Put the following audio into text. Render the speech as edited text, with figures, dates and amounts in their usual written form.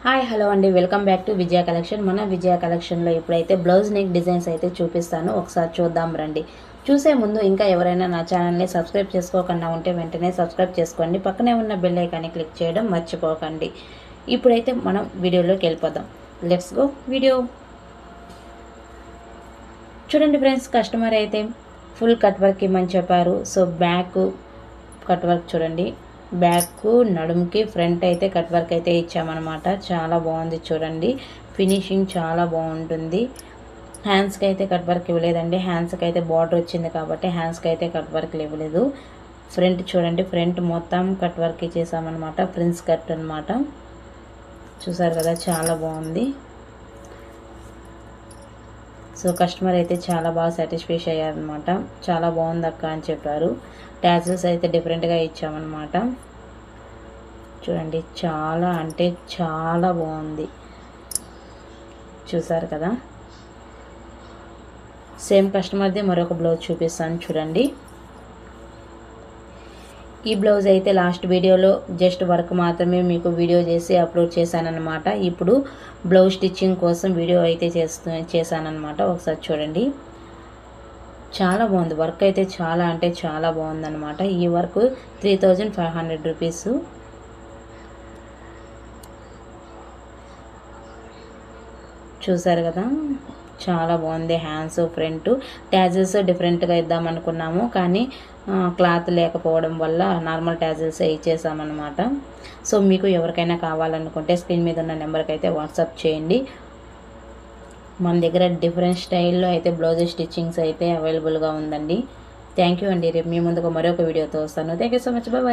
Hi hello అండి, welcome back to Vijaya collection. మన విజయ కలెక్షన్లో ఇప్పుడైతే బ్లౌజ్ నెక్ డిజైన్స్ అయితే చూపిస్తాను, ఒకసారి చూద్దాం రండి. చూసే ముందు ఇంకా ఎవరైనా నా ఛానల్ని సబ్స్క్రైబ్ చేసుకోకుండా ఉంటే వెంటనే సబ్స్క్రైబ్ చేసుకోండి, పక్కనే ఉన్న బెల్ ఐకాన్ని క్లిక్ చేయడం మర్చిపోకండి. ఇప్పుడైతే మనం వీడియోలోకి వెళ్ళిపోదాం. Let's go video. చూడండి ఫ్రెండ్స్, కస్టమర్ అయితే ఫుల్ కట్ వర్క్ ఇమ్మని చెప్పారు. సో బ్యాక్ కట్ వర్క్ చూడండి, బ్యాక్ నడుముకి ఫ్రంట్ అయితే కట్ వర్క్ అయితే ఇచ్చామన్నమాట. చాలా బాగుంది చూడండి, ఫినిషింగ్ చాలా బాగుంటుంది. హ్యాండ్స్కి అయితే కట్ వర్క్ ఇవ్వలేదండి, హ్యాండ్స్కి అయితే బార్డర్ వచ్చింది కాబట్టి హ్యాండ్స్కి అయితే కట్ వర్క్ ఇవ్వలేదు. ఫ్రంట్ చూడండి, ఫ్రంట్ మొత్తం కట్ వర్క్ ఇచ్చేసామన్నమాట, ప్రిన్స్ కట్ అనమాట. చూసారు కదా, చాలా బాగుంది. సో కస్టమర్ అయితే చాలా బాగా సాటిస్ఫై అయ్యారనమాట. చాలా బాగుంది అక్క అని చెప్పారు. ట్యాజెస్ అయితే డిఫరెంట్గా ఇచ్చామన్నమాట. చూడండి, చాలా అంటే చాలా బాగుంది. చూసారు కదా. సేమ్ కస్టమర్ది మరొక బ్లౌజ్ చూపిస్తాను చూడండి. ఈ బ్లౌజ్ అయితే లాస్ట్ వీడియోలో జస్ట్ వర్క్ మాత్రమే మీకు వీడియో చేసి అప్లోడ్ చేశానన్నమాట. ఇప్పుడు బ్లౌజ్ స్టిచ్చింగ్ కోసం వీడియో అయితే చేశానన్నమాట. ఒకసారి చూడండి, చాలా బాగుంది వర్క్ అయితే, చాలా అంటే చాలా బాగుందన్నమాట. ఈ వర్క్ 3500 రూపీస్. చూసారు కదా, చాలా బాగుంది. హ్యాండ్స్ ఫ్రంట్ ట్యాజెస్ డిఫరెంట్గా ఇద్దామనుకున్నాము, కానీ క్లాత్ లేకపోవడం వల్ల నార్మల్ ట్యాజెస్ ఇచ్చేసామన్నమాట. సో మీకు ఎవరికైనా కావాలనుకుంటే స్క్రీన్ మీద ఉన్న నెంబర్కి అయితే వాట్సాప్ చేయండి. మన దగ్గర డిఫరెంట్ స్టైల్లో అయితే బ్లౌజ్ స్టిచ్చింగ్స్ అయితే అవైలబుల్గా ఉందండి. థ్యాంక్ యూ అండి. రేపు మీ ముందుకు మరొక వీడియోతో వస్తాను. Thank you so much, bye.